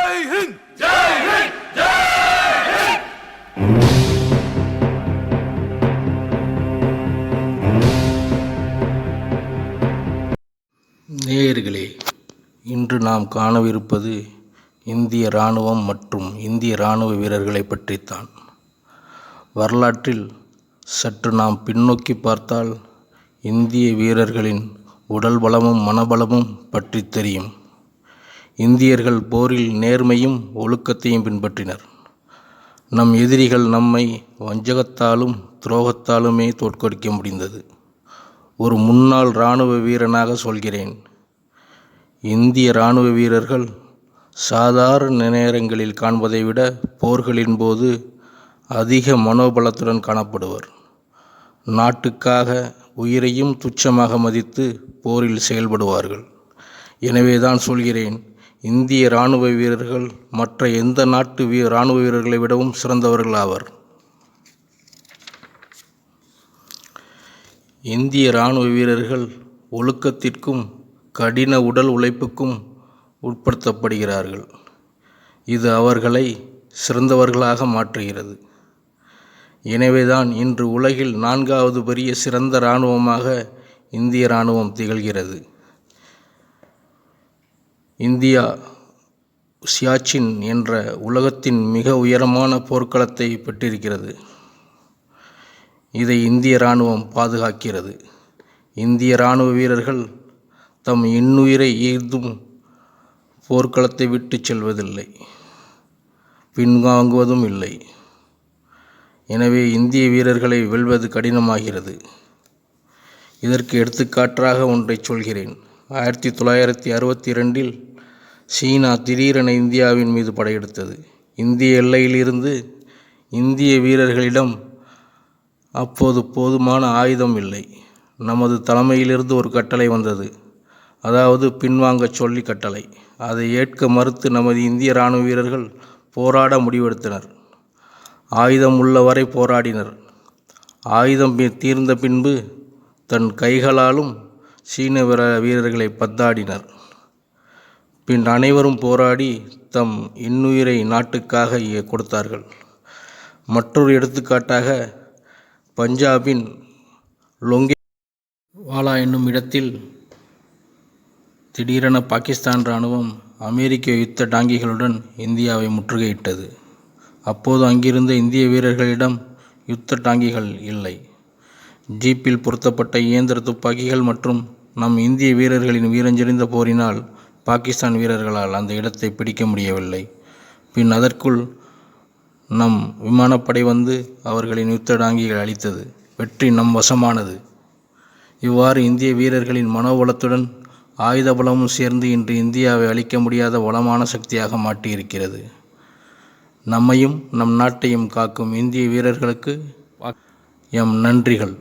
ஜெய் ஹிந்த், ஜெய் ஹிந்த், ஜெய் ஹிந்த். நேயர்களே, இன்று நாம் காணவிருப்பது இந்திய இராணுவம் மற்றும் இந்திய இராணுவ வீரர்களை பற்றித்தான். வரலாற்றில் சற்று நாம் பின்னோக்கி பார்த்தால் இந்திய வீரர்களின் உடல் பலமும் மனபலமும் பற்றி தெரியும். இந்தியர்கள் போரில் நேர்மையும் ஒழுக்கத்தையும் பின்பற்றினர். நம் எதிரிகள் நம்மை வஞ்சகத்தாலும் துரோகத்தாலுமே தோற்கடிக்க முடிந்தது. ஒரு முன்னாள் இராணுவ வீரனாக சொல்கிறேன், இந்திய இராணுவ வீரர்கள் சாதாரண நேரங்களில் காண்பதை விட போர்களின் போது அதிக மனோபலத்துடன் காணப்படுவர். நாட்டுக்காக உயிரையும் துச்சமாக மதித்து போரில் செயல்படுவார்கள். எனவேதான் சொல்கிறேன், இந்திய இராணுவ வீரர்கள் மற்ற எந்த நாட்டு இராணுவ வீரர்களை விடவும் சிறந்தவர்கள் ஆவர். இந்திய இராணுவ வீரர்கள் ஒழுக்கத்திற்கும் கடின உடல் உழைப்புக்கும் உட்படுத்தப்படுகிறார்கள். இது அவர்களை சிறந்தவர்களாக மாற்றுகிறது. எனவேதான் இன்று உலகில் 4வது பெரிய சிறந்த இராணுவமாக இந்திய இராணுவம் திகழ்கிறது. இந்தியா சியாச்சின் என்ற உலகத்தின் மிக உயரமான போர்க்களத்தை பெற்றிருக்கிறது. இதை இந்திய இராணுவம் பாதுகாக்கிறது. இந்திய இராணுவ வீரர்கள் தம் இன்னுயிரை ஈர்த்தும் போர்க்களத்தை விட்டு செல்வதில்லை, பின்வாங்குவதும் இல்லை. எனவே இந்திய வீரர்களை வெல்வது கடினமாகிறது. இதற்கு எடுத்துக்காட்டாக ஒன்றை சொல்கிறேன். 1962 சீனா திடீரென இந்தியாவின் மீது படையெடுத்தது. இந்திய எல்லையிலிருந்து இந்திய வீரர்களிடம் அப்போது போதுமான ஆயுதம் இல்லை. நமது தலைமையிலிருந்து ஒரு கட்டளை வந்தது, அதாவது பின்வாங்க சொல்லி கட்டளை. அதை ஏற்க மறுத்து நமது இந்திய இராணுவ வீரர்கள் போராட முடிவெடுத்தனர். ஆயுதம் உள்ளவரை போராடினர். ஆயுதம் தீர்ந்த பின்பு தன் கைகளாலும் சீன வீரர்களை பந்தாடினர். பின் அனைவரும் போராடி தம் இன்னுயிரை நாட்டுக்காக கொடுத்தார்கள். மற்றொரு எடுத்துக்காட்டாக பஞ்சாபின் லோங்கேவாலா என்னும் இடத்தில் திடீரென பாகிஸ்தான் இராணுவம் அமெரிக்க யுத்த டாங்கிகளுடன் இந்தியாவை முற்றுகையிட்டது. அப்போது அங்கிருந்த இந்திய வீரர்களிடம் யுத்த டாங்கிகள் இல்லை. ஜீப்பில் பொருத்தப்பட்ட இயந்திர துப்பாக்கிகள் மற்றும் நம் இந்திய வீரர்களின் வீரஞ்செறிந்த போரினால் பாகிஸ்தான் வீரர்களால் அந்த இடத்தை பிடிக்க முடியவில்லை. பின் அதற்குள் நம் விமானப்படை வந்து அவர்களின் யுத்த டாங்கிகள் அளித்தது. வெற்றி நம் வசமானது. இவ்வாறு இந்திய வீரர்களின் மனோபலத்துடன் ஆயுத பலமும் சேர்ந்து இன்று இந்தியாவை அழிக்க முடியாத வளமான சக்தியாக மாற்றியிருக்கிறது. நம்மையும் நம் நாட்டையும் காக்கும் இந்திய வீரர்களுக்கு எம் நன்றிகள்.